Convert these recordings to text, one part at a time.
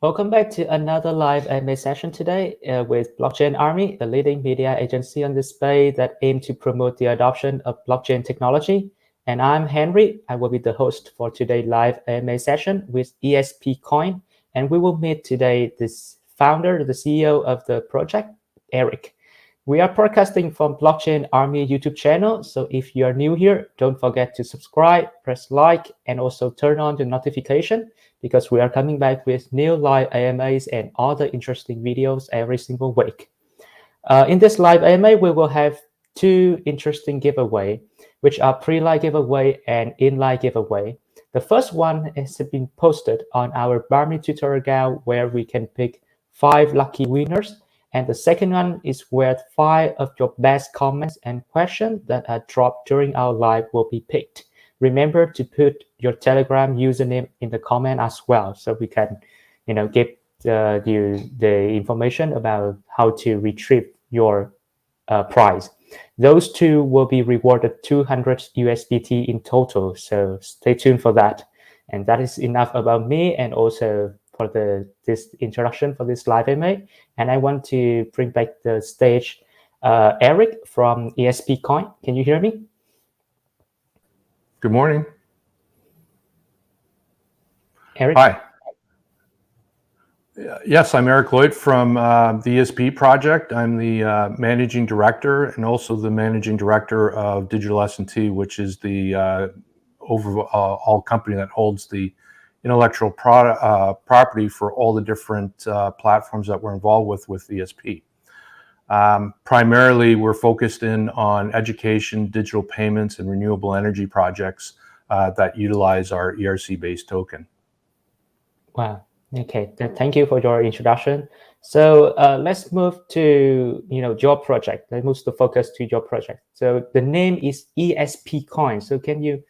Welcome back to another live AMA session today with Blockchain Army, the leading media agency on this space that aim to promote the adoption of blockchain technology. And I'm Henry. I will be the host for today's live AMA session with ESP Coin. And we will meet today this founder, the CEO of the project, Eric. We are broadcasting from Blockchain Army YouTube channel. So if you are new here, don't forget to subscribe, press like, and also turn on the notification because we are coming back with new live AMAs and other interesting videos every single week. In this live AMA, we will have two interesting giveaway, which are pre-live giveaway and in-live giveaway. The first one has been posted on our Barmy tutorial guide where we can pick 5 lucky winners. And the second one is where 5 of your best comments and questions that are dropped during our live will be picked. Remember to put your Telegram username in the comment as well, so we can, give you the information about how to retrieve your prize. Those two will be rewarded 200 USDT in total. So stay tuned for that. And that is enough about me and also for this introduction for this live AMA. And I want to bring back the stage Eric from ESP Coin. Can you hear me? Good morning. Eric? Hi. Yes, I'm Eric Lloyd from the ESP project. I'm the managing director and also the managing director of Digital S&T, which is the overall company that holds the intellectual property for all the different platforms that we're involved with ESP. Primarily, we're focused in on education, digital payments, and renewable energy projects that utilize our ERC-based token. Wow. Okay. Thank you for your introduction. So let's move to your project. Let's move the focus to your project. So the name is ESP Coin. So can you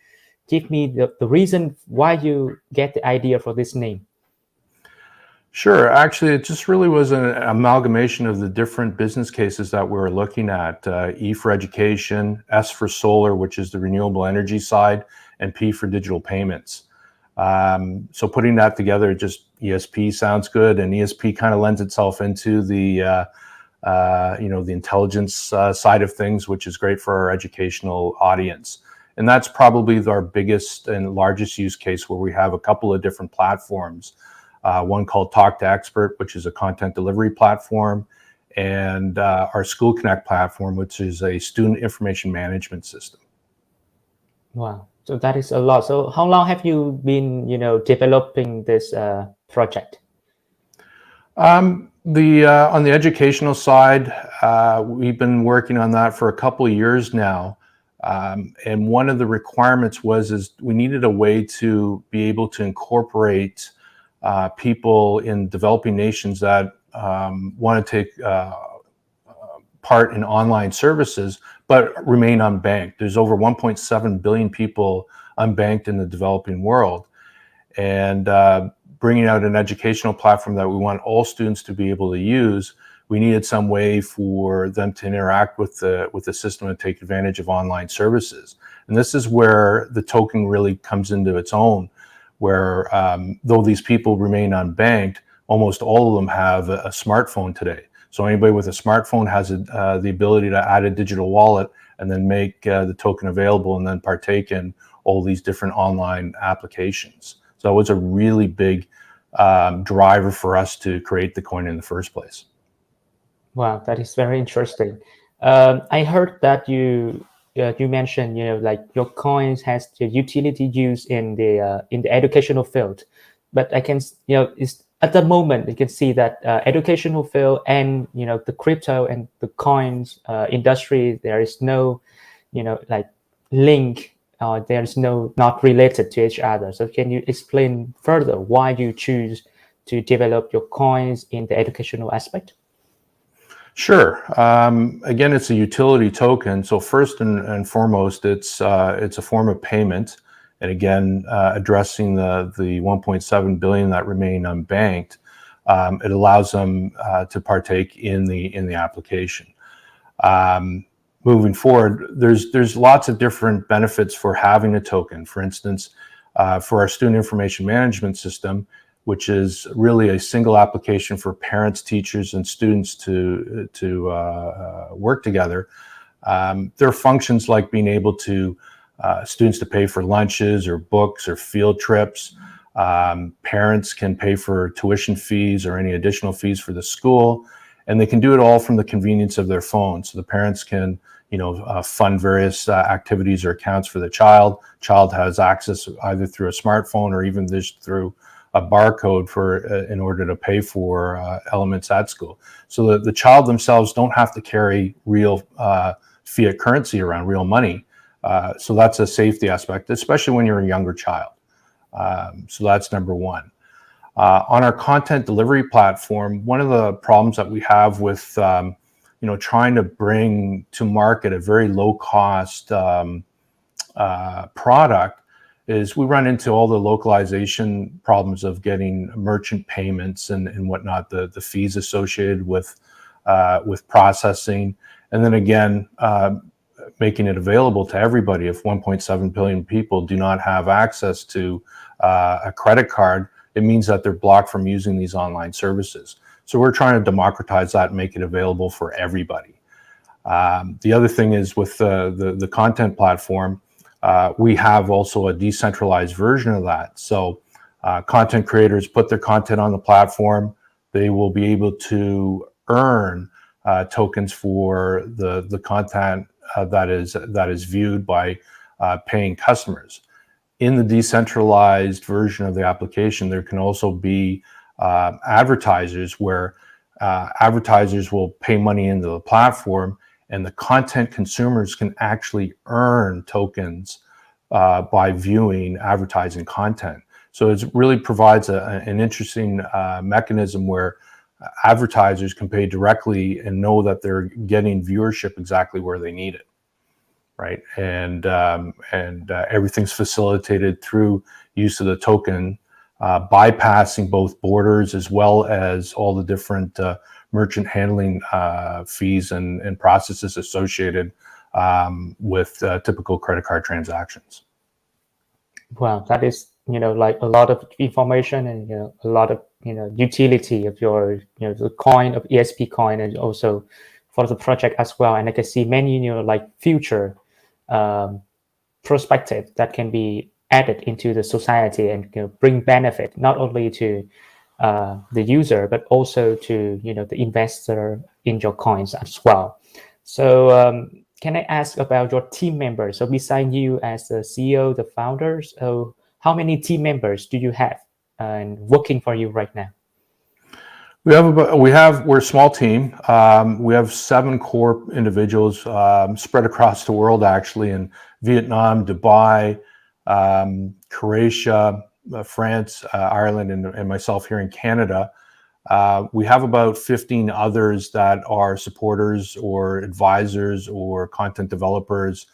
give me the reason why you get the idea for this name? Sure. Actually, it just really was an amalgamation of the different business cases that we were looking at. E for education, S for solar, which is the renewable energy side, and P for digital payments. So putting that together, just ESP sounds good, and ESP kind of lends itself into the the intelligence side of things, which is great for our educational audience. And that's probably our biggest and largest use case where we have a couple of different platforms. One called Talk to Expert, which is a content delivery platform, and our School Connect platform, which is a student information management system. Wow. So that is a lot. So how long have you been, developing this project? On the educational side, we've been working on that for a couple of years now. And one of the requirements is we needed a way to be able to incorporate people in developing nations that want to take part in online services, but remain unbanked. There's over 1.7 billion people unbanked in the developing world. And bringing out an educational platform that we want all students to be able to use, we needed some way for them to interact with the system and take advantage of online services. And this is where the token really comes into its own, where though these people remain unbanked, almost all of them have a smartphone today. So anybody with a smartphone has the ability to add a digital wallet and then make the token available and then partake in all these different online applications. So it was a really big driver for us to create the coin in the first place. Wow, that is very interesting. I heard that you mentioned, like your coins has the utility use in the educational field, but I can, it's at the moment you can see that educational field and the crypto and the coins industry, there is no, like link. There is not related to each other. So can you explain further why you choose to develop your coins in the educational aspect? Sure. Again, it's a utility token. So first and foremost, it's a form of payment. And again, addressing the 1.7 billion that remain unbanked, it allows them to partake in the application. Moving forward, there's lots of different benefits for having a token. For instance, for our student information management system, which is really a single application for parents, teachers, and students to work together. There are functions like being able to students to pay for lunches or books or field trips. Parents can pay for tuition fees or any additional fees for the school, and they can do it all from the convenience of their phone. So the parents can, fund various activities or accounts for the child. Child has access either through a smartphone or even just through a barcode in order to pay for elements at school. So the child themselves don't have to carry real fiat currency around, real money. So that's a safety aspect, especially when you're a younger child. So that's number one. On our content delivery platform, one of the problems that we have with trying to bring to market a very low cost product is we run into all the localization problems of getting merchant payments and whatnot, the fees associated with processing, and then again making it available to everybody. If 1.7 billion people do not have access to a credit card, it means that they're blocked from using these online services. So we're trying to democratize that and make it available for everybody. The other thing is with the content platform, we have also a decentralized version of that. So content creators put their content on the platform. They will be able to earn tokens for the content that is viewed by paying customers. In the decentralized version of the application, there can also be advertisers where advertisers will pay money into the platform, and the content consumers can actually earn tokens by viewing advertising content. So it really provides an interesting mechanism where advertisers can pay directly and know that they're getting viewership exactly where they need it, right? And everything's facilitated through use of the token, bypassing both borders as well as all the different merchant handling fees and processes associated with typical credit card transactions. Wow, that is, like a lot of information and, a lot of, utility of your, the coin of ESP Coin, and also for the project as well. And I can see many, like future perspective that can be added into the society and bring benefit not only to the user but also to the investor in your coins as well. So can I ask about your team members? So besides you as the CEO, the founders, how many team members do you have and working for you right now? We're a small team. We have 7 core individuals spread across the world, actually, in Vietnam, Dubai, Croatia, France, Ireland, and myself here in Canada. We have about 15 others that are supporters or advisors or content developers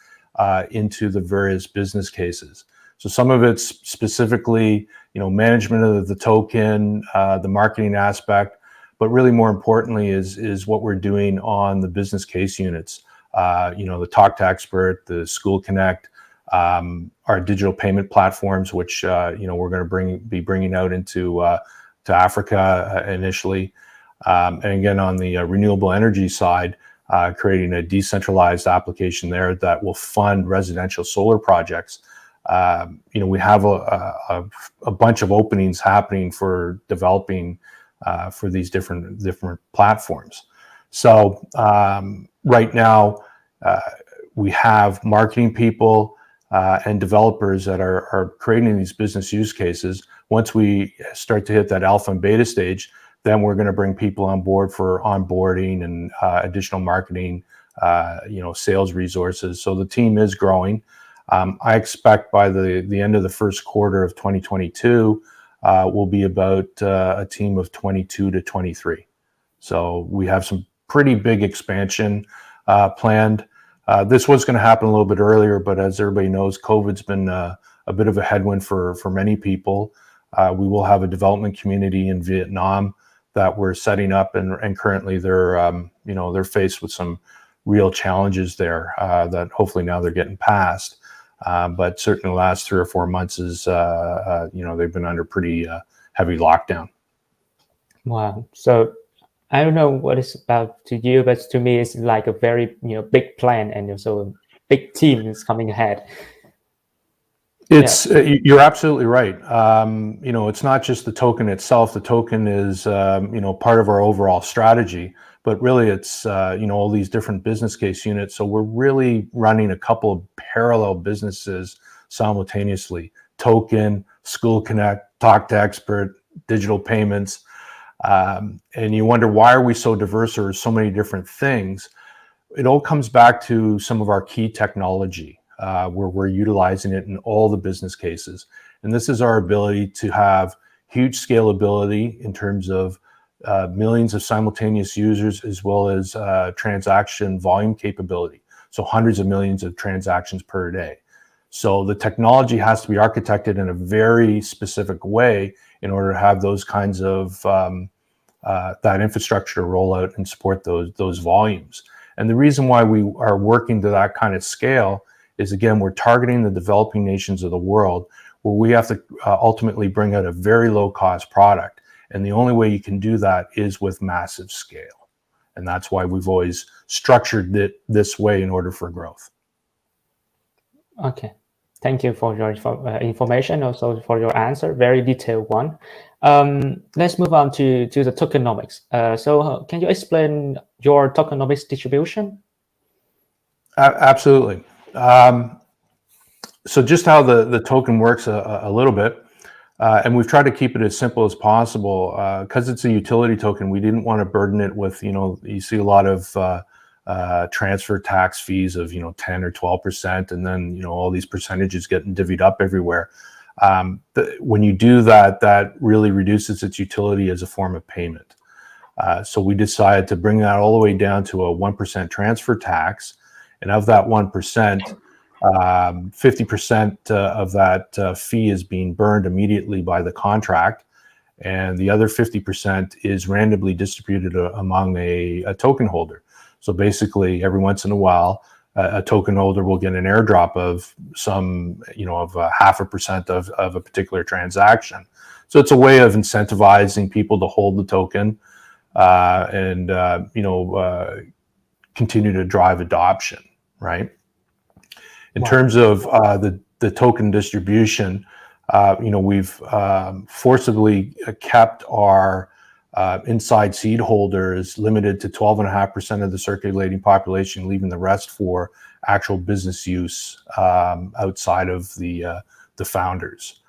into the various business cases. So some of it's specifically, management of the token, the marketing aspect, but really more importantly is what we're doing on the business case units. The Talk to Expert, the School Connect, our digital payment platforms, which we're going to be bringing out into to Africa initially, and again on the renewable energy side, creating a decentralized application there that will fund residential solar projects. We have a bunch of openings happening for developing for these different platforms. So right now we have marketing people and developers that are creating these business use cases. Once we start to hit that alpha and beta stage, then we're going to bring people on board for onboarding and additional marketing, sales resources. So the team is growing. I expect by the end of the first quarter of 2022, we'll be about a team of 22 to 23. So we have some pretty big expansion planned. This was going to happen a little bit earlier, but as everybody knows, COVID's been a bit of a headwind for many people. We will have a development community in Vietnam that we're setting up, and currently they're faced with some real challenges there that hopefully now they're getting past. But certainly the last 3 or 4 months is they've been under pretty heavy lockdown. Wow. So I don't know what it's about to you, but to me, it's like a very big plan and also a big team is coming ahead. It's you're absolutely right. It's not just the token itself. The token is part of our overall strategy, but really it's all these different business case units. So we're really running a couple of parallel businesses simultaneously: token, School Connect, Talk to Expert, digital payments. And you wonder, why are we so diverse, or so many different things? It all comes back to some of our key technology, where we're utilizing it in all the business cases. And this is our ability to have huge scalability in terms of millions of simultaneous users, as well as transaction volume capability. So hundreds of millions of transactions per day. So the technology has to be architected in a very specific way in order to have those kinds of that infrastructure to roll out and support those volumes. And the reason why we are working to that kind of scale is, again, we're targeting the developing nations of the world, where we have to ultimately bring out a very low cost product. And the only way you can do that is with massive scale. And that's why we've always structured it this way in order for growth. Okay. Thank you for your information, also for your answer, very detailed one. Let's move on to the tokenomics. So can you explain your tokenomics distribution? Absolutely. So just how the token works a little bit, and we've tried to keep it as simple as possible, because it's a utility token. We didn't want to burden it with, you see a lot of transfer tax fees of 10 or 12%, and then all these percentages getting divvied up everywhere. When you do that, that really reduces its utility as a form of payment. So we decided to bring that all the way down to a 1% transfer tax, and of that 1%, 50% of that fee is being burned immediately by the contract, and the other 50% is randomly distributed among a token holder. So basically, every once in a while, a token holder will get an airdrop of some, of 0.5% of a particular transaction. So it's a way of incentivizing people to hold the token, and continue to drive adoption, right? In terms of the token distribution, we've forcibly kept our inside seed holders limited to 12.5% of the circulating population, leaving the rest for actual business use outside of the founders.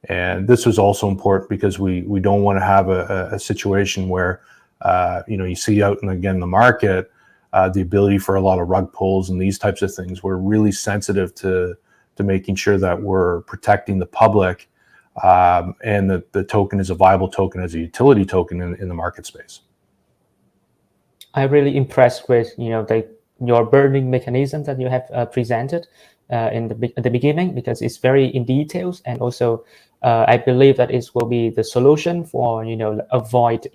And this was also important because we don't want to have a situation where you see out in the market the ability for a lot of rug pulls and these types of things. We're really sensitive to making sure that we're protecting the public, and that the token is a viable token as a utility token in the market space. I'm really impressed with your burning mechanism that you have presented at the beginning, because it's very in details, and also I believe that it will be the solution for avoid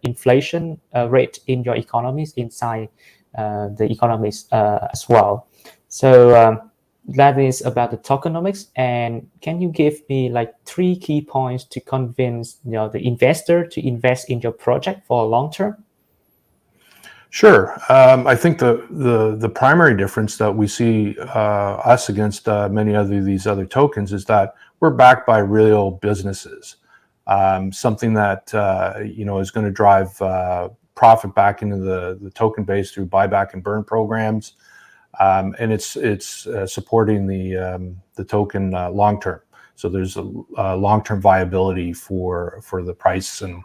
inflation rate in your economies, inside the economies as well. So that is about the tokenomics. And can you give me like 3 key points to convince the investor to invest in your project for long term? Sure. I think the primary difference that we see us against many these other tokens is that we're backed by real businesses, something that is going to drive profit back into the token base through buyback and burn programs, and it's supporting the token long term. So there's a long-term viability for the price and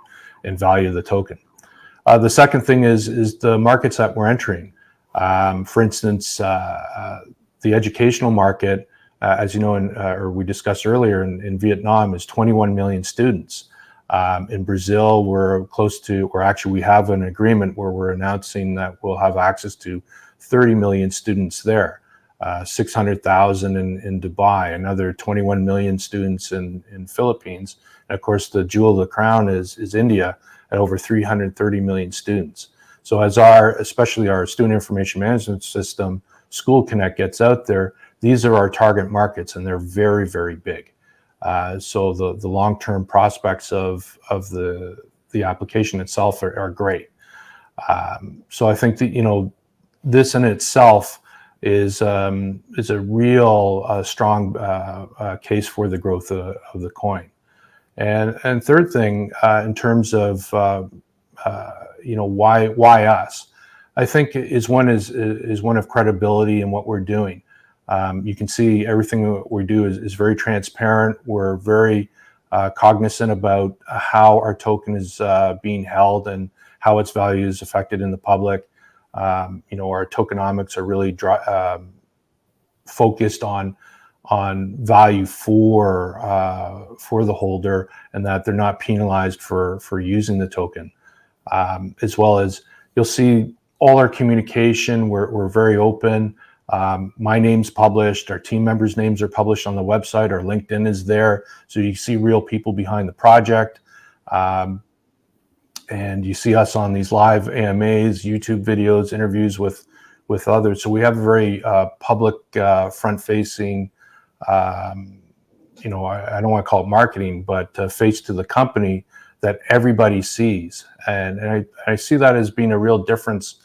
value of the token. The second thing is the markets that we're entering. For instance, the educational market, as you know, or we discussed earlier, in Vietnam is 21 million students. In Brazil, we have an agreement where we're announcing that we'll have access to 30 million students there, 600,000 in Dubai, another 21 million students in Philippines. And of course, the jewel of the crown is India, at over 330 million students. So as especially our student information management system, School Connect, gets out there, these are our target markets, and they're very, very big. So the long-term prospects of the application itself are great. So I think that this in itself is a real strong case for the growth of the coin. And third thing, in terms of why us, I think is one of credibility in what we're doing. You can see everything that we do is very transparent. We're very cognizant about how our token is being held and how its value is affected in the public. Our tokenomics are really focused on value for the holder, and that they're not penalized for using the token. As well as you'll see all our communication, we're very open. My name's published, our team members' names are published on the website, our LinkedIn is there, so you see real people behind the project. And you see us on these live AMAs, YouTube videos, interviews with others. So we have a very public, front-facing, I don't want to call it marketing, but face to the company that everybody sees. And I see that as being a real difference,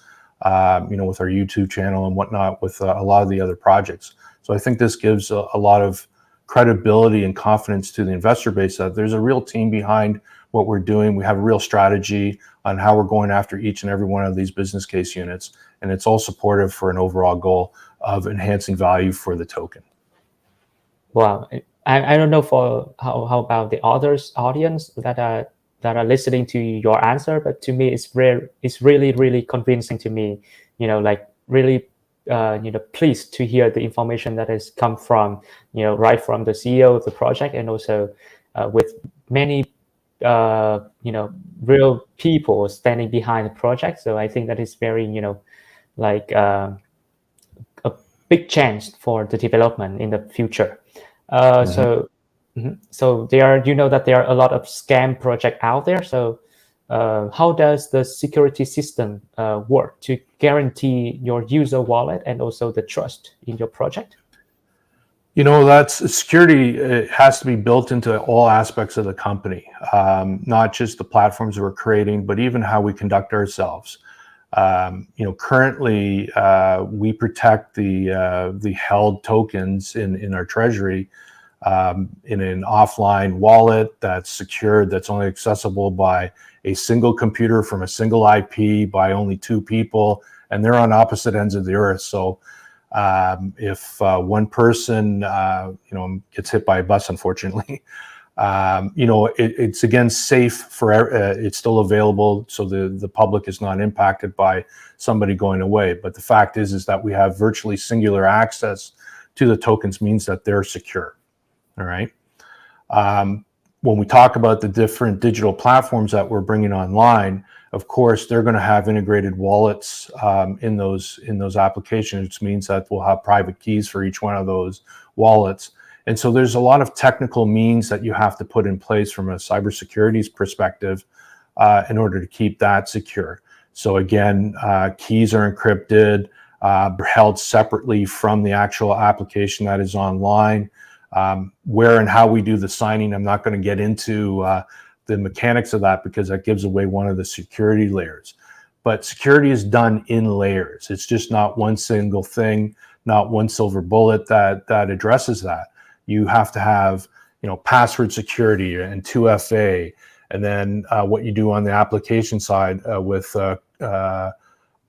with our YouTube channel and whatnot, with a lot of the other projects. So I think this gives a lot of credibility and confidence to the investor base that there's a real team behind what we're doing. We have a real strategy on how we're going after each and every one of these business case units, and it's all supportive for an overall goal of enhancing value for the token. Wow, I don't know for how about the others audience that are listening to your answer, but to me it's really convincing to me. Really pleased to hear the information that has come from right from the CEO of the project, and also with many real people standing behind the project. So I think that is very a big chance for the development in the future. So there are that there are a lot of scam projects out there. So how does the security system work to guarantee your user wallet and also the trust in your project? That's security. It has to be built into all aspects of the company, not just the platforms we're creating, but even how we conduct ourselves. Currently, we protect the held tokens in our treasury in an offline wallet that's secured, that's only accessible by a single computer from a single IP by only 2 people, and they're on opposite ends of the earth. So if one person gets hit by a bus, unfortunately, it's again safe for it's still available, so the public is not impacted by somebody going away. But the fact is that we have virtually singular access to the tokens, means that they're secure. All right. When we talk about the different digital platforms that we're bringing online, of course, they're going to have integrated wallets in those applications, which means that we'll have private keys for each one of those wallets. And so there's a lot of technical means that you have to put in place from a cybersecurity perspective in order to keep that secure. So again, keys are encrypted, held separately from the actual application that is online. Where and how we do the signing, I'm not going to get into the mechanics of that, because that gives away one of the security layers. But security is done in layers. It's just not one single thing, not one silver bullet that addresses that. You have to have, password security and 2FA, and then what you do on the application side with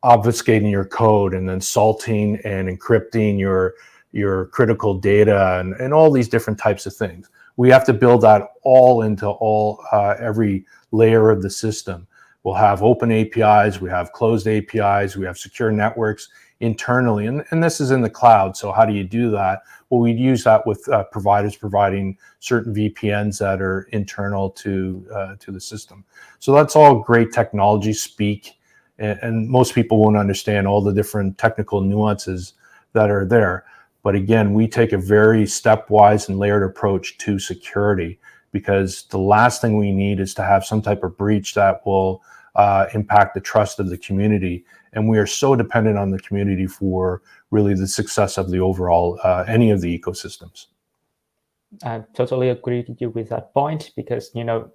obfuscating your code, and then salting and encrypting your critical data, and all these different types of things. We have to build that all into every layer of the system. We'll have open APIs, we have closed APIs, we have secure networks internally, and this is in the cloud. So how do you do that? Well, we use that with providers providing certain VPNs that are internal to the system. So that's all great technology speak, and most people won't understand all the different technical nuances that are there. But again, we take a very stepwise and layered approach to security, because the last thing we need is to have some type of breach that will impact the trust of the community. And we are so dependent on the community for really the success of the overall, any of the ecosystems. I totally agree with you with that point because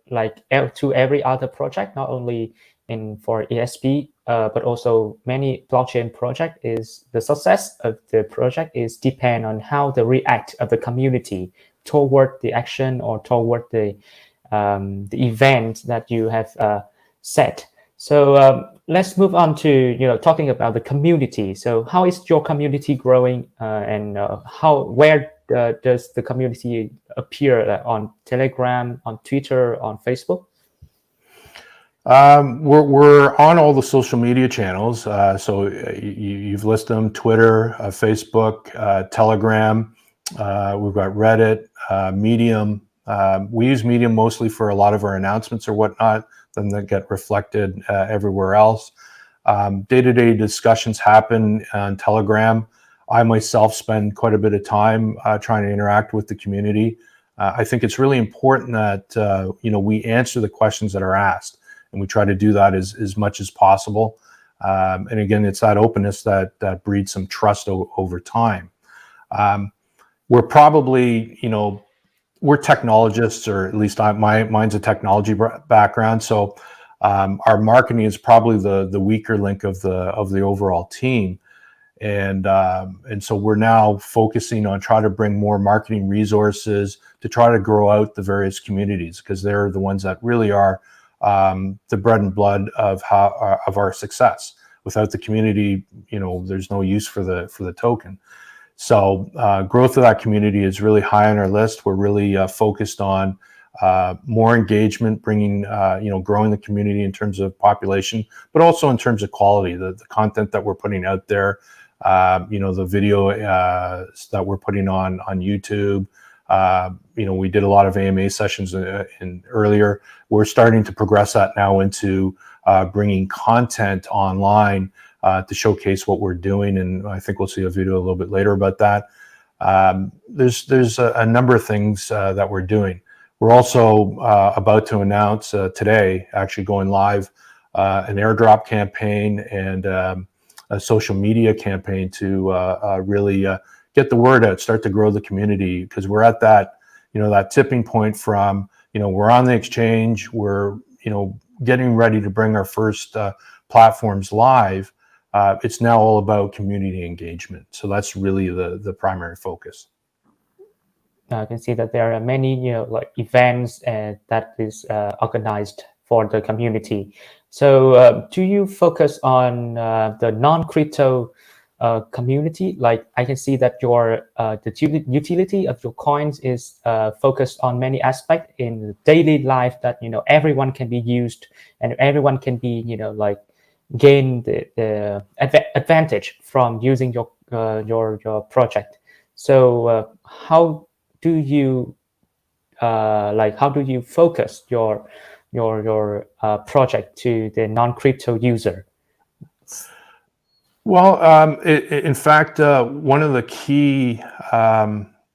like to every other project, not only in for ESP, but also many blockchain project is the success of the project is depend on how the react of the community toward the action or toward the event that you have set. So let's move on to talking about the community. So how is your community growing, and where does the community appear on Telegram, on Twitter, on Facebook? We're on all the social media channels. So you've listed them: Twitter, Facebook, Telegram. We've got Reddit, Medium. We use Medium mostly for a lot of our announcements or whatnot, then that get reflected everywhere else. Day-to-day discussions happen on Telegram. I myself spend quite a bit of time trying to interact with the community. I think it's really important that we answer the questions that are asked, and we try to do that as much as possible. And again, it's that openness that breeds some trust over time. We're probably, we're technologists, or at least mine's a technology background. So our marketing is probably the weaker link of the overall team. And so we're now focusing on trying to bring more marketing resources to try to grow out the various communities, because they're the ones that really are the bread and blood of our success. Without the community, there's no use for the token. So growth of that community is really high on our list. We're really focused on more engagement, bringing, growing the community in terms of population, but also in terms of quality, the content that we're putting out there, the video that we're putting on YouTube. We did a lot of AMA sessions earlier. We're starting to progress that now into bringing content online to showcase what we're doing, and I think we'll see a video a little bit later about that. There's a number of things that we're doing. We're also about to announce today, actually going live, an airdrop campaign and a social media campaign to really get the word out, start to grow the community, because we're at that, that tipping point from, we're on the exchange, we're, getting ready to bring our first platforms live. It's now all about community engagement. So that's really the primary focus. I can see that there are many, like events that is organized for the community. So do you focus on the non-crypto community? Like I can see that the utility of your coins is focused on many aspects in daily life that everyone can be used, and everyone can be like gain the advantage from using your project. So how do you focus your project to the non-crypto user? Well, in fact, one of the key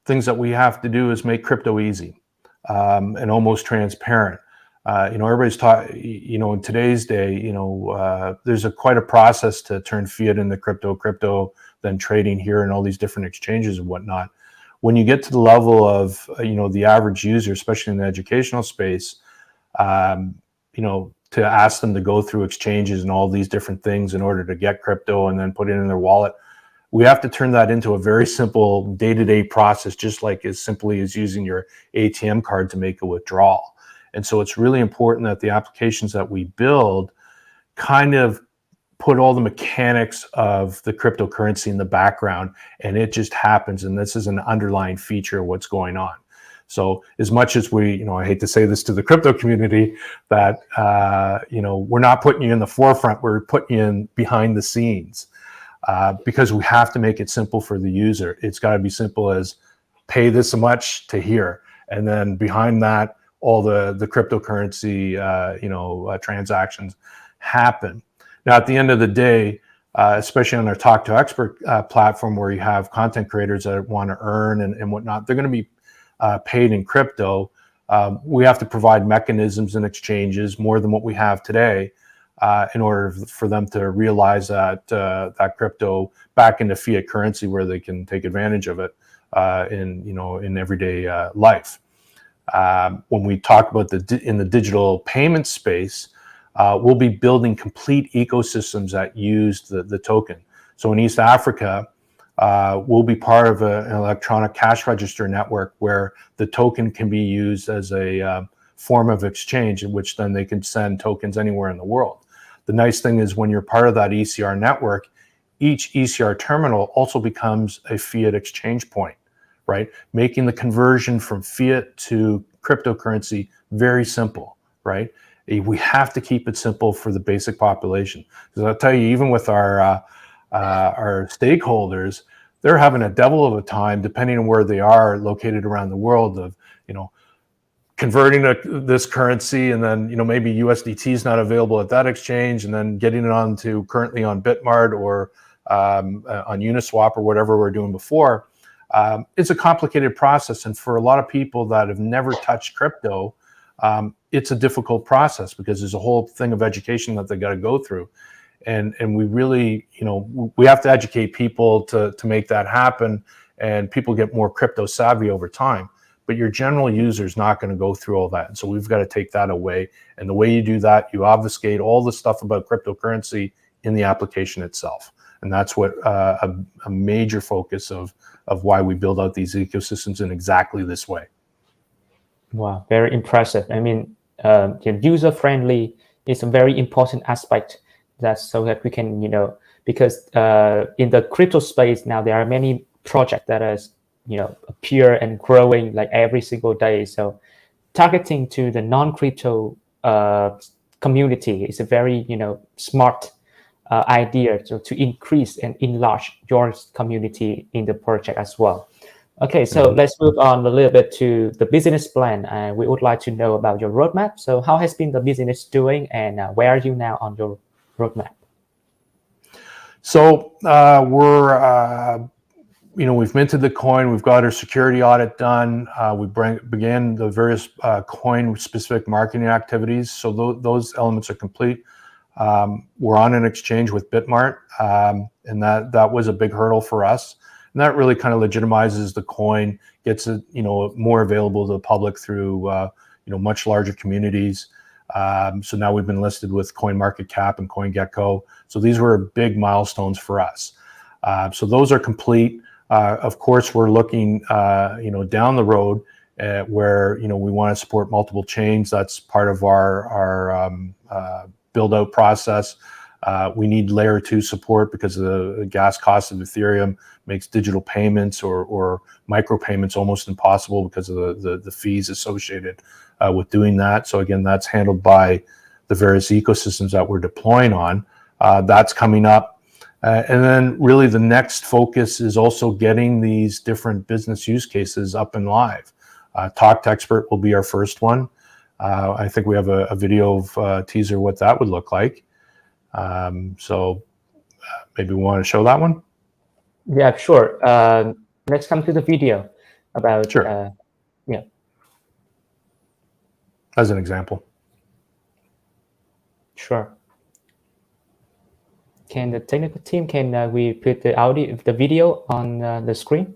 things that we have to do is make crypto easy and almost transparent. Everybody's taught, in today's day, there's quite a process to turn fiat into crypto, then trading here and all these different exchanges and whatnot. When you get to the level of, the average user, especially in the educational space, to ask them to go through exchanges and all these different things in order to get crypto and then put it in their wallet, we have to turn that into a very simple day-to-day process, just like as simply as using your ATM card to make a withdrawal. And so it's really important that the applications that we build kind of put all the mechanics of the cryptocurrency in the background, and it just happens. And this is an underlying feature of what's going on. So as much as we, I hate to say this to the crypto community, that, we're not putting you in the forefront, we're putting you in behind the scenes, because we have to make it simple for the user. It's got to be simple as pay this much to here. And then behind that, all the cryptocurrency, transactions happen. Now, at the end of the day, especially on our Talk to Expert platform, where you have content creators that want to earn and whatnot, they're going to be paid in crypto. We have to provide mechanisms and exchanges more than what we have today in order for them to realize that crypto back into fiat currency where they can take advantage of it in everyday life. When we talk about in the digital payment space, we'll be building complete ecosystems that use the token. So in East Africa, we'll be part of an electronic cash register network where the token can be used as a form of exchange, in which then they can send tokens anywhere in the world. The nice thing is when you're part of that ECR network, each ECR terminal also becomes a fiat exchange point, right? Making the conversion from fiat to cryptocurrency very simple, right? We have to keep it simple for the basic population. Because I'll tell you, even with our stakeholders, they're having a devil of a time, depending on where they are located around the world, of converting this currency, and then maybe USDT is not available at that exchange, and then getting it onto currently on Bitmart or on Uniswap or whatever we're doing before. It's a complicated process, and for a lot of people that have never touched crypto, it's a difficult process because there's a whole thing of education that they got to go through, and we really, we have to educate people to make that happen, and people get more crypto savvy over time. But your general user is not going to go through all that, and so we've got to take that away. And the way you do that, you obfuscate all the stuff about cryptocurrency in the application itself, and that's what a major focus of why we build out these ecosystems in exactly this way. Wow, very impressive. I mean, user-friendly is a very important aspect, so that we can, because in the crypto space now, there are many projects that are, appear and growing like every single day. So targeting to the non-crypto community is a very, smart idea to increase and enlarge your community in the project as well. Okay, so let's move on a little bit to the business plan. We would like to know about your roadmap. So how has been the business doing, and where are you now on your roadmap? So we've minted the coin. We've got our security audit done. We began the various coin-specific marketing activities. So those elements are complete. We're on an exchange with Bitmart, and that was a big hurdle for us. And that really kind of legitimizes the coin, gets it more available to the public through much larger communities. So now we've been listed with CoinMarketCap and CoinGecko. So these were big milestones for us. So those are complete. Of course, we're looking down the road where we want to support multiple chains. That's part of our build out process. We need layer 2 support because the gas cost of Ethereum makes digital payments or micropayments almost impossible because of the fees associated with doing that. So again, that's handled by the various ecosystems that we're deploying on. That's coming up. And then really the next focus is also getting these different business use cases up and live. Talk to Expert will be our first one. I think we have a video of teaser what that would look like. So maybe we want to show that one? Yeah, sure. Let's come to the video about, sure. Yeah. As an example. Sure. Can the technical team, we put the video on the screen?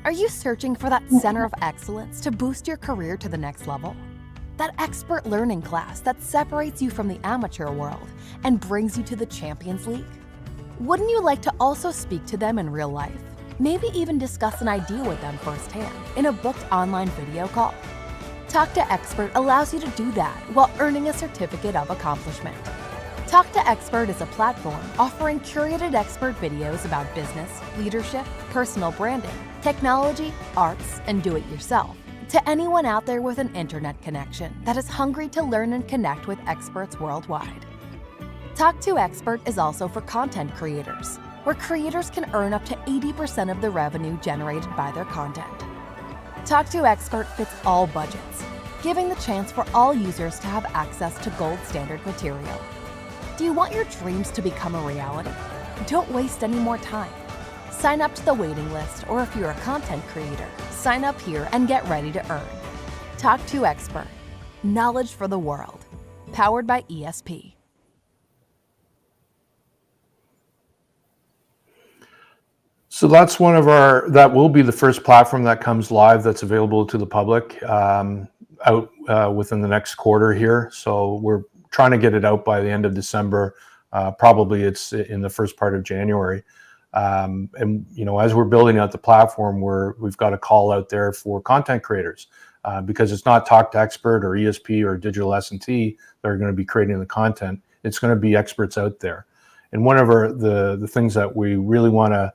Are you searching for that center of excellence to boost your career to the next level? That expert learning class that separates you from the amateur world and brings you to the Champions League? Wouldn't you like to also speak to them in real life? Maybe even discuss an idea with them firsthand in a booked online video call? Talk to Expert allows you to do that while earning a certificate of accomplishment. Talk to Expert is a platform offering curated expert videos about business, leadership, personal branding, technology, arts, and do-it-yourself to anyone out there with an internet connection that is hungry to learn and connect with experts worldwide. Talk to Expert is also for content creators, where creators can earn up to 80% of the revenue generated by their content. Talk to Expert fits all budgets, giving the chance for all users to have access to gold standard material. Do you want your dreams to become a reality? Don't waste any more time. Sign up to the waiting list, or if you're a content creator, sign up here and get ready to earn. Talk to Expert. Knowledge for the world. Powered by ESP. So that's that will be the first platform that comes live that's available to the public out within the next quarter here. So we're trying to get it out by the end of December. Probably it's in the first part of January. And as we're building out the platform, we've got a call out there for content creators because it's not Talk to Expert or ESP or Digital S&T that are going to be creating the content. It's going to be experts out there. And one of the things that we really want to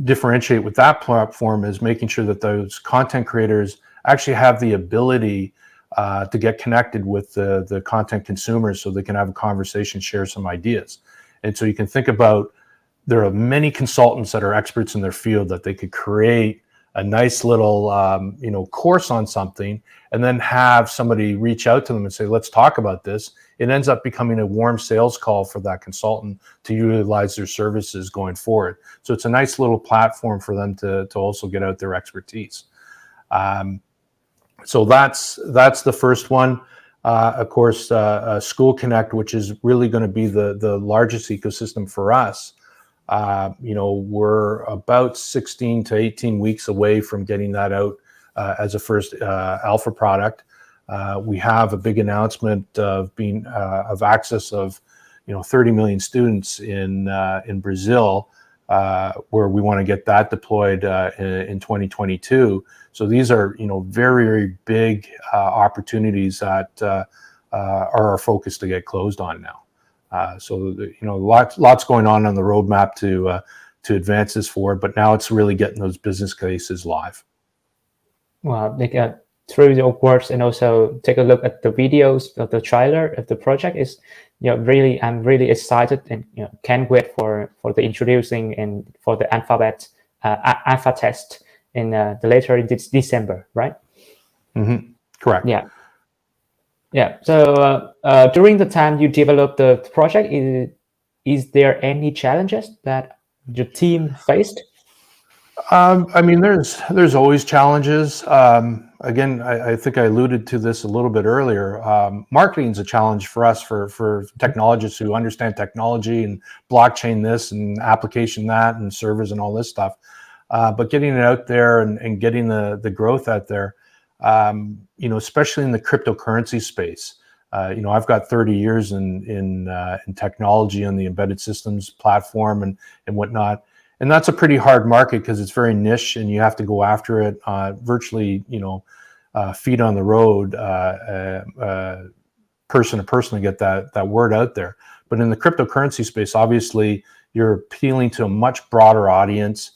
differentiate with that platform is making sure that those content creators actually have the ability to get connected with the content consumers so they can have a conversation, share some ideas. And so you can think about, there are many consultants that are experts in their field that they could create a nice little course on something and then have somebody reach out to them and say, let's talk about this. It ends up becoming a warm sales call for that consultant to utilize their services going forward. So it's a nice little platform for them to also get out their expertise. So that's the first one. Of course, School Connect, which is really going to be the largest ecosystem for us. We're about 16 to 18 weeks away from getting that out as a first alpha product. We have a big announcement of access of 30 million students in Brazil, where we want to get that deployed in 2022. So these are very, very big opportunities that are our focus to get closed on now. So lots going on the roadmap to advance this forward, but now it's really getting those business cases live. Well, through your words and also take a look at the videos of the trailer of the project is, I'm really excited and can't wait for the introducing and for the alpha test in the later in December, right? Mm-hmm. Correct. Yeah. Yeah. So during the time you developed the project, is there any challenges that your team faced? There's always challenges. Again, I think I alluded to this a little bit earlier. Marketing is a challenge for us, for technologists who understand technology and blockchain this and application that and servers and all this stuff. But getting it out there and getting the growth out there, especially in the cryptocurrency space. I've got 30 years in technology on the embedded systems platform and whatnot. And that's a pretty hard market because it's very niche and you have to go after it virtually, feet on the road, person to person to get that word out there. But in the cryptocurrency space, obviously, you're appealing to a much broader audience.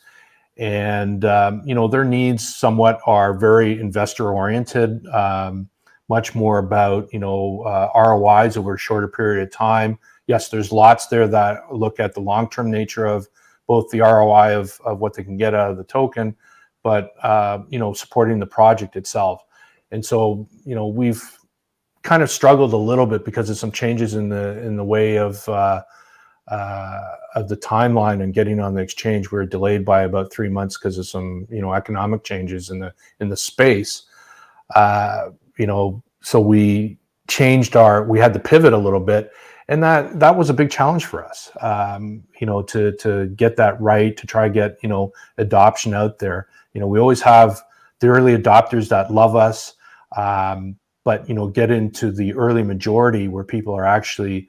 And, their needs somewhat are very investor oriented, much more about, ROIs over a shorter period of time. Yes, there's lots there that look at the long-term nature of both the ROI of what they can get out of the token, but, supporting the project itself. And so, we've kind of struggled a little bit because of some changes in the way of the timeline and getting on the exchange. We were delayed by about 3 months because of some, economic changes in the space. So we had to pivot a little bit. And that was a big challenge for us, to get that right, to try to get, adoption out there. We always have the early adopters that love us, but, get into the early majority where people are actually,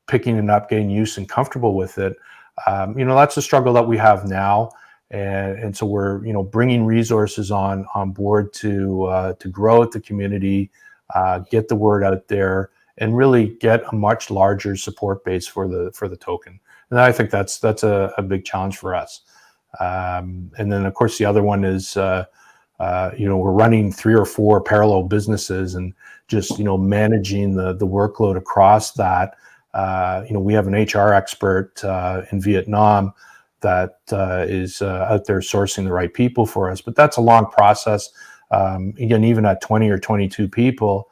picking it up, getting used and comfortable with it. That's a struggle that we have now. And so we're, bringing resources on board to grow the community, get the word out there, and really get a much larger support base for the token. And I think that's a big challenge for us. And then of course the other one is, we're running 3 or 4 parallel businesses and just, managing the workload across that. We have an HR expert in Vietnam that is out there sourcing the right people for us, but that's a long process. Again, even at 20 or 22 people,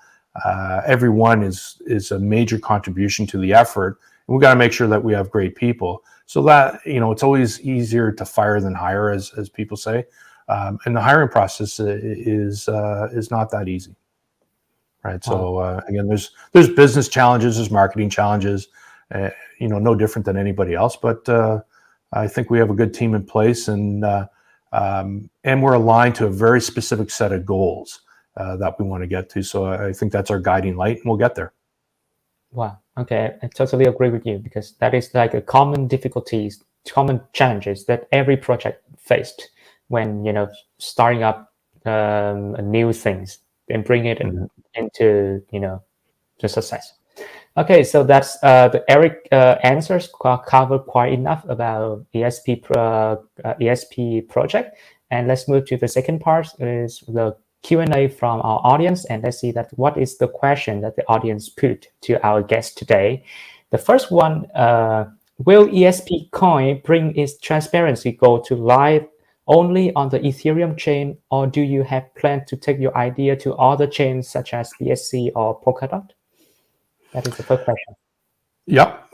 everyone is a major contribution to the effort. And we've got to make sure that we have great people. So that, it's always easier to fire than hire, as people say. And the hiring process is not that easy. Right. So again, there's business challenges, there's marketing challenges, no different than anybody else. But I think we have a good team in place, and we're aligned to a very specific set of goals that we want to get to. So I think that's our guiding light, and we'll get there. Wow. Okay, I totally agree with you, because that is like a common difficulties, common challenges that every project faced when starting up new things and bring it into the success. Okay, so that's the Eric answers covered quite enough about ESP project, and let's move to the second part, is the Q&A from our audience, and let's see that what is the question that the audience put to our guest today. The first one, will ESP Coin bring its transparency goal to life only on the Ethereum chain, or do you have plans to take your idea to other chains such as BSC or Polkadot? That is the first question. Yep,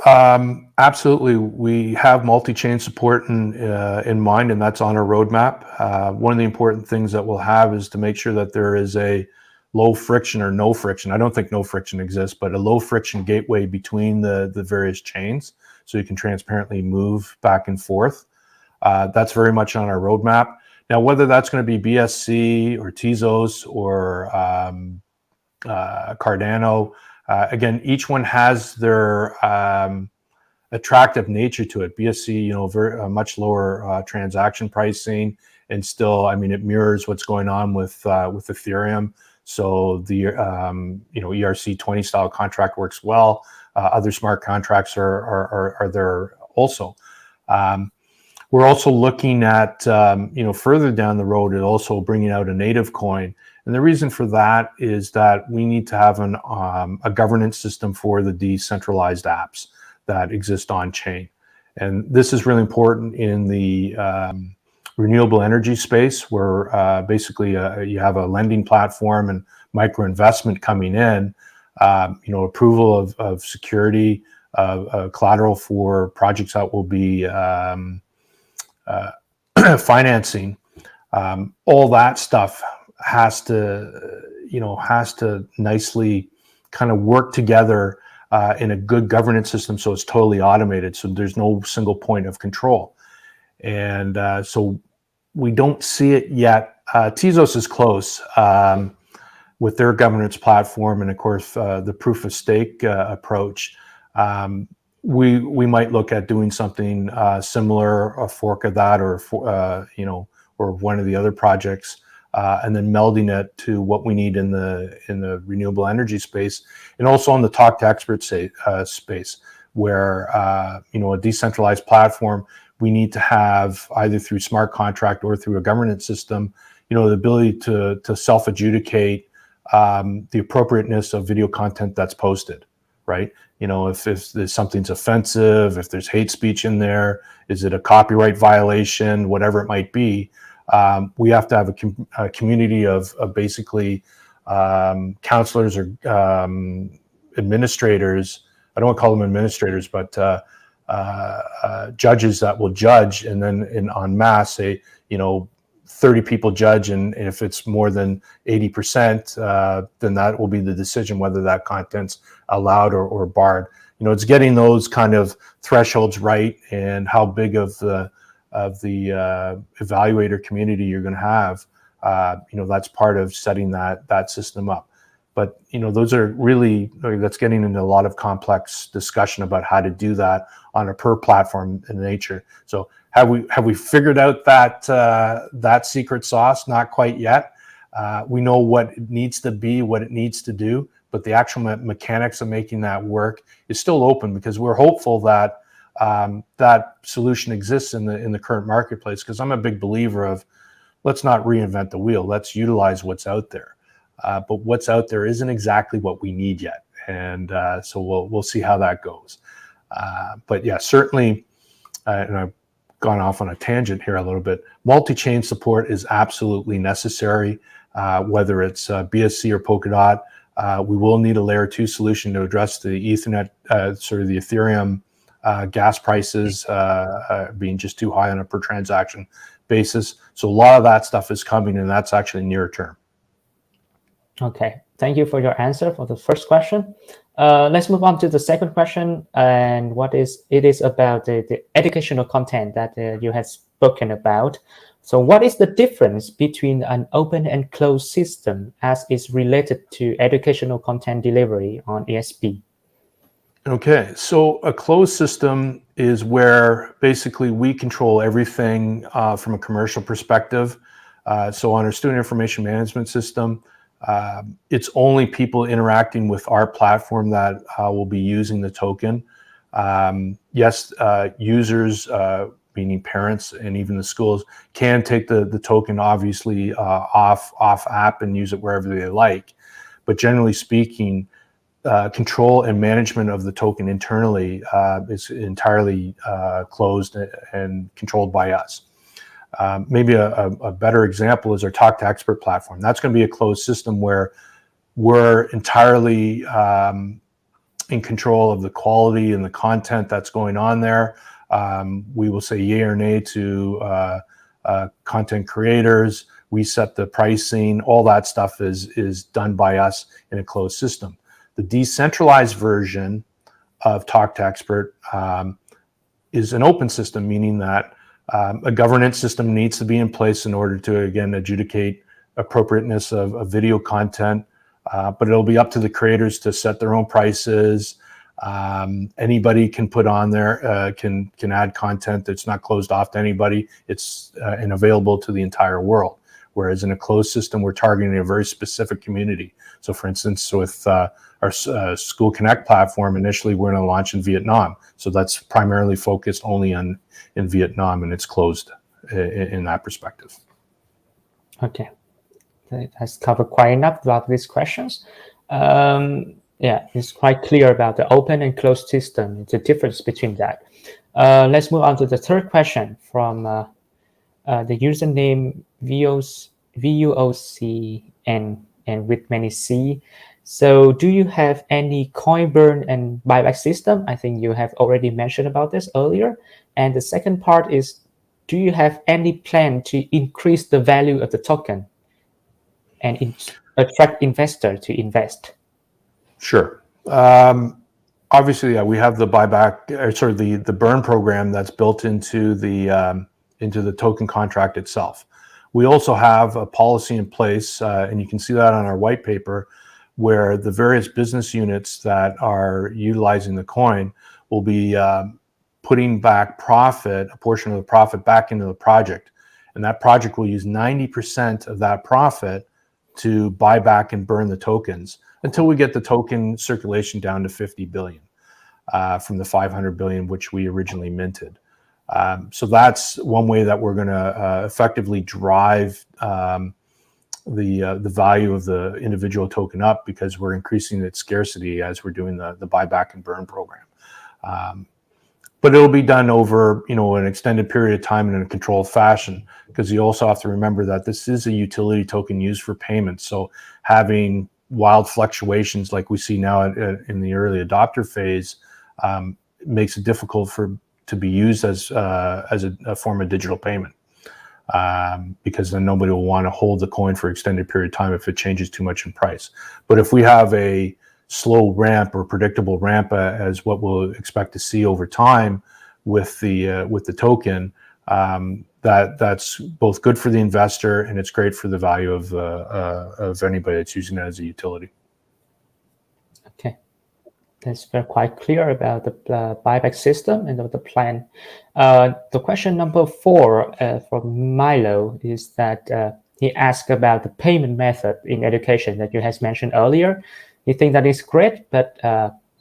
absolutely. We have multi-chain support in mind, and that's on our roadmap. One of the important things that we'll have is to make sure that there is a low friction or no friction. I don't think no friction exists, but a low friction gateway between the various chains, so you can transparently move back and forth. That's very much on our roadmap. Now, whether that's going to be BSC or Tezos or Cardano, again, each one has their attractive nature to it. BSC, much lower transaction pricing, and still, it mirrors what's going on with Ethereum. So the ERC20 style contract works well. Other smart contracts are there also. We're also looking at further down the road at also bringing out a native coin. And the reason for that is that we need to have a governance system for the decentralized apps that exist on chain. And this is really important in the renewable energy space, where basically you have a lending platform and micro investment coming in, approval of security, collateral for projects that will be financing. All that stuff has to nicely kind of work together in a good governance system, so it's totally automated, so there's no single point of control. And so we don't see it yet. Tezos is close with their governance platform, and of course the proof of stake approach. We might look at doing something similar, a fork of that, or one of the other projects, and then melding it to what we need in the renewable energy space, and also on the talk to expert space, where a decentralized platform, we need to have, either through smart contract or through a governance system, the ability to self-adjudicate the appropriateness of video content that's posted, right? If something's offensive, if there's hate speech in there, is it a copyright violation, whatever it might be. We have to have a community of basically counselors or administrators. I don't want to call them administrators, but judges that will judge, and then en masse say, 30 people judge, and if it's more than 80%, then that will be the decision whether that content's allowed or barred. It's getting those kind of thresholds right, and how big of the evaluator community you're going to have. That's part of setting that system up. But those are really, that's getting into a lot of complex discussion about how to do that on a per platform in nature. So have we figured out that secret sauce? Not quite yet. We know what it needs to be, what it needs to do, but the actual mechanics of making that work is still open, because we're hopeful that that solution exists in the current marketplace. Because I'm a big believer of, let's not reinvent the wheel. Let's utilize what's out there. But what's out there isn't exactly what we need yet, and so we'll see how that goes. But yeah, certainly, and I've gone off on a tangent here a little bit. Multi-chain support is absolutely necessary, whether it's BSC or Polkadot. We will need a layer 2 solution to address the Ethernet, sort of the Ethereum gas prices being just too high on a per transaction basis. So a lot of that stuff is coming, and that's actually near term. Okay, Thank you for your answer for the first question. Let's move on to the second question, and it is about the educational content that you have spoken about. So what is the difference between an open and closed system as is related to educational content delivery on ESP? Okay, so a closed system is where basically we control everything from a commercial perspective. So on our student information management system, it's only people interacting with our platform that will be using the token. Yes, users, meaning parents and even the schools, can take the token obviously off app and use it wherever they like. But generally speaking, control and management of the token internally is entirely closed and controlled by us. Maybe a better example is our Talk to Expert platform. That's going to be a closed system where we're entirely in control of the quality and the content that's going on there. We will say yay or nay to content creators. We set the pricing. All that stuff is done by us in a closed system. The decentralized version of Talk to Expert is an open system, meaning that a governance system needs to be in place in order to, again, adjudicate appropriateness of video content, but it'll be up to the creators to set their own prices. Anybody can put on there, can add content that's not closed off to anybody. It's and available to the entire world. Whereas in a closed system, we're targeting a very specific community. So for instance, with our School Connect platform, initially we're going to launch in Vietnam. So that's primarily focused only in Vietnam, and it's closed in that perspective. Okay, that has covered quite enough about these questions. Yeah, it's quite clear about the open and closed system. It's a difference between that. Let's move on to the third question from the username VUOCN and with many C. So do you have any coin burn and buyback system? I think you have already mentioned about this earlier. And the second part is, do you have any plan to increase the value of the token and attract investors to invest? Sure. Obviously, yeah, we have the buyback, or sorry, the burn program that's built into the token contract itself. We also have a policy in place, and you can see that on our white paper, where the various business units that are utilizing the coin will be putting back profit, a portion of the profit back into the project. And that project will use 90% of that profit to buy back and burn the tokens until we get the token circulation down to 50 billion from the 500 billion, which we originally minted. So that's one way that we're going to effectively drive the value of the individual token up, because we're increasing its scarcity as we're doing the buyback and burn program. But it'll be done over an extended period of time in a controlled fashion, because you also have to remember that this is a utility token used for payments. So having wild fluctuations like we see now in the early adopter phase makes it difficult to be used as a form of digital payment, because then nobody will want to hold the coin for extended period of time if it changes too much in price. But if we have a slow ramp or predictable ramp as what we'll expect to see over time with the token, that's both good for the investor and it's great for the value of anybody that's using it as a utility. Okay, that's quite clear about the buyback system and the plan. The question number 4 from Milo is that he asked about the payment method in education that you has mentioned earlier. He thinks that is great, but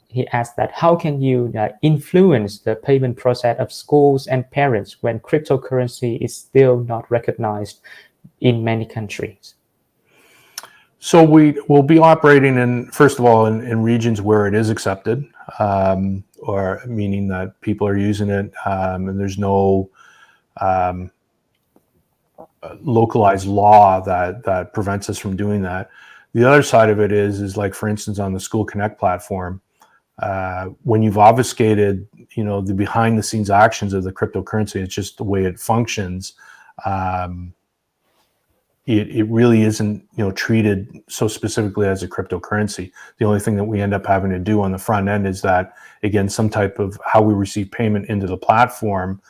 he asked that how can you influence the payment process of schools and parents when cryptocurrency is still not recognized in many countries? So we will be operating first of all, in regions where it is accepted, or meaning that people are using it, and there's no localized law that prevents us from doing that. The other side of it is like, for instance, on the School Connect platform, when you've obfuscated, the behind the scenes actions of the cryptocurrency, it's just the way it functions. it really isn't, treated so specifically as a cryptocurrency. The only thing that we end up having to do on the front end is that, again, some type of how we receive payment into the platform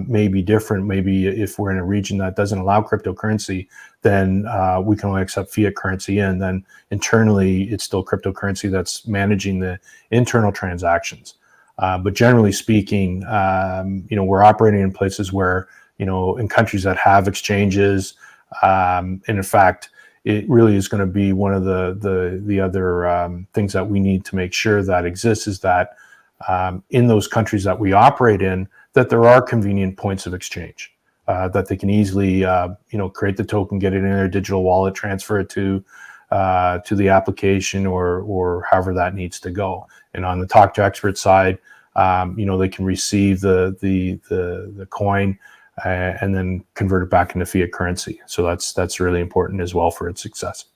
may be different. Maybe if we're in a region that doesn't allow cryptocurrency, then we can only accept fiat currency, and then internally it's still cryptocurrency that's managing the internal transactions. But generally speaking, we're operating in places where, in countries that have exchanges, and in fact, it really is going to be one of the other things that we need to make sure that exists, is that in those countries that we operate in, that there are convenient points of exchange, that they can easily, create the token, get it in their digital wallet, transfer it to the application, or however that needs to go. And on the Talk to Expert side, they can receive the coin and then convert it back into fiat currency. So that's really important as well for its success.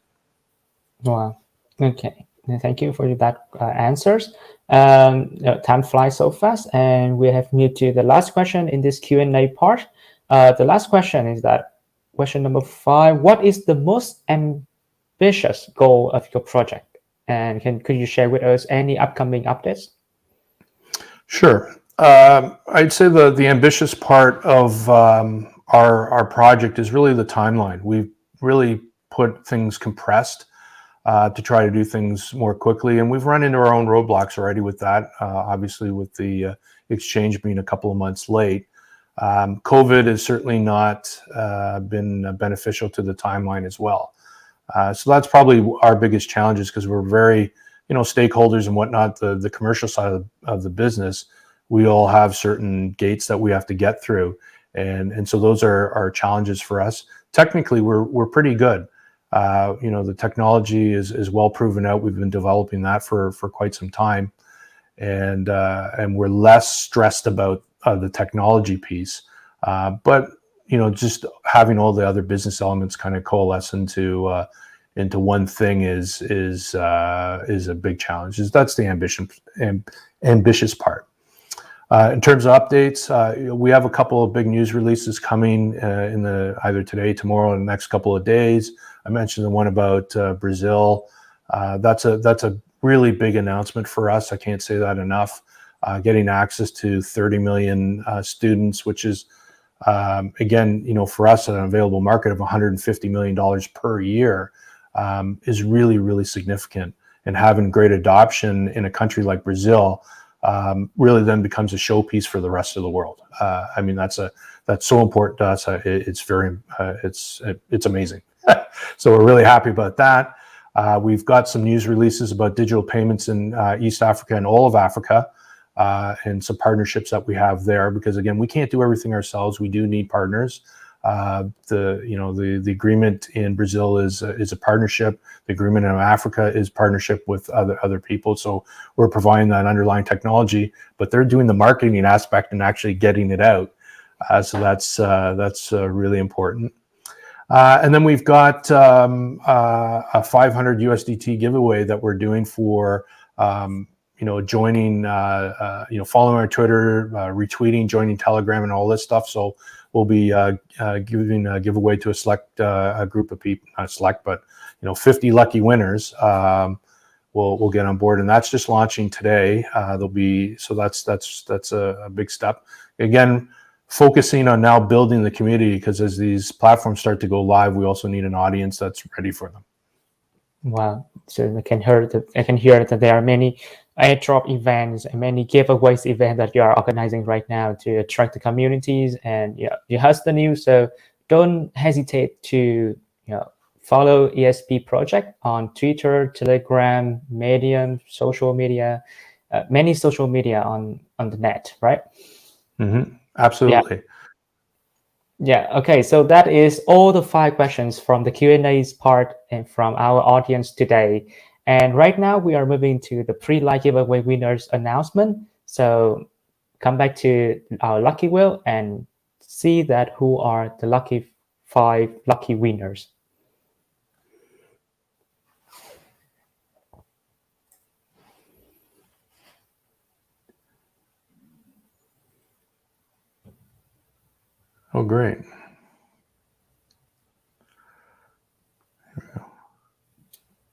Wow. Okay. Thank you for that answers. Time flies so fast, and we have moved to the last question in this Q&A part. The last question is that question number 5. What is the most ambitious goal of your project? And could you share with us any upcoming updates? Sure. I'd say the ambitious part of our project is really the timeline. We've really put things compressed to try to do things more quickly, and we've run into our own roadblocks already with that. Obviously, with the exchange being a couple of months late, COVID has certainly not been beneficial to the timeline as well. So that's probably our biggest challenges, because we're very, stakeholders and whatnot, the commercial side of the business, we all have certain gates that we have to get through, and so those are challenges for us. Technically, we're pretty good. The technology is well proven out. We've been developing that for quite some time, and we're less stressed about the technology piece. But just having all the other business elements kind of coalesce into one thing is a big challenge. That's the ambitious part. In terms of updates, we have a couple of big news releases coming in either today, tomorrow, and the next couple of days. I mentioned the one about Brazil. That's a really big announcement for us. I can't say that enough. Getting access to 30 million students, which is, again, for us, an available market of $150 million per year, is really, really significant. And having great adoption in a country like Brazil really then becomes a showpiece for the rest of the world. That's so important to us. It's amazing. So we're really happy about that. We've got some news releases about digital payments in East Africa and all of Africa, and some partnerships that we have there, because again, we can't do everything ourselves. We do need partners. The agreement in Brazil is a partnership. The agreement in Africa is partnership with other people. So we're providing that underlying technology, but they're doing the marketing aspect and actually getting it out. So that's really important. And then we've got a 500 USDT giveaway that we're doing for joining, following our Twitter, retweeting, joining Telegram, and all this stuff. So we'll be giving a giveaway to a select a group of people, not select, but 50 lucky winners. We'll get on board, and that's just launching today. That's a big step. Again, focusing on now building the community, because as these platforms start to go live, we also need an audience that's ready for them. Wow! So I can hear that there are many airdrop events and many giveaways events that you are organizing right now to attract the communities, and you host the news. So don't hesitate to follow ESP Project on Twitter, Telegram, Medium, social media, many social media on the net, right? Mm-hmm. Absolutely. Yeah. Okay. So that is all the 5 questions from the Q&A part and from our audience today. And right now we are moving to the pre-live giveaway winners announcement. So come back to our lucky wheel and see that who are the 5 lucky winners. Oh, great.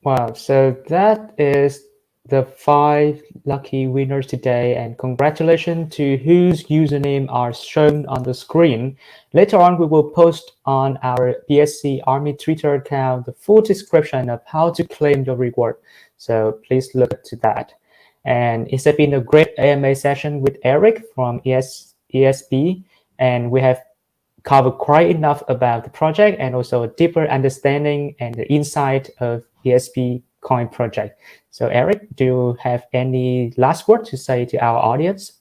Wow, so that is the 5 lucky winners today, and congratulations to whose username are shown on the screen. Later on, we will post on our BSC Army Twitter account the full description of how to claim your reward. So please look to that. And it's been a great AMA session with Eric from ESP, and we have covered quite enough about the project and also a deeper understanding and the insight of ESP Coin project. So Eric, do you have any last word to say to our audience?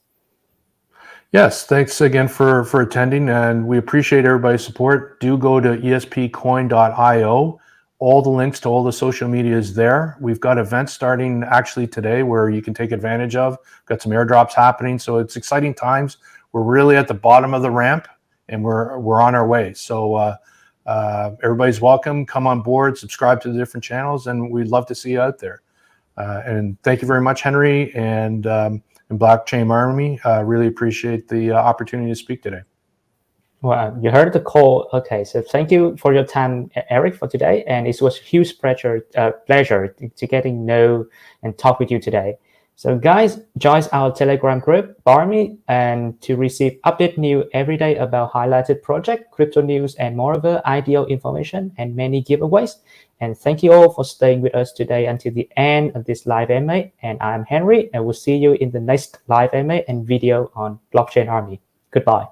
Yes, thanks again for attending, and we appreciate everybody's support. Do go to espcoin.io. All the links to all the social media is there. We've got events starting actually today where you can take advantage of. We've got some airdrops happening, so it's exciting times. We're really at the bottom of the ramp, and we're on our way. So everybody's welcome. Come on board, subscribe to the different channels, and we'd love to see you out there. And thank you very much, Henry, and Blockchain Army. Really appreciate the opportunity to speak today. Well, you heard the call. Okay, so thank you for your time, Eric, for today. And it was a huge pleasure to getting to know and talk with you today. So guys, join our Telegram group, Army, and to receive update news every day about highlighted project, crypto news, and moreover, ideal information and many giveaways. And thank you all for staying with us today until the end of this live MA. And I'm Henry, and we'll see you in the next live MA and video on Blockchain Army. Goodbye.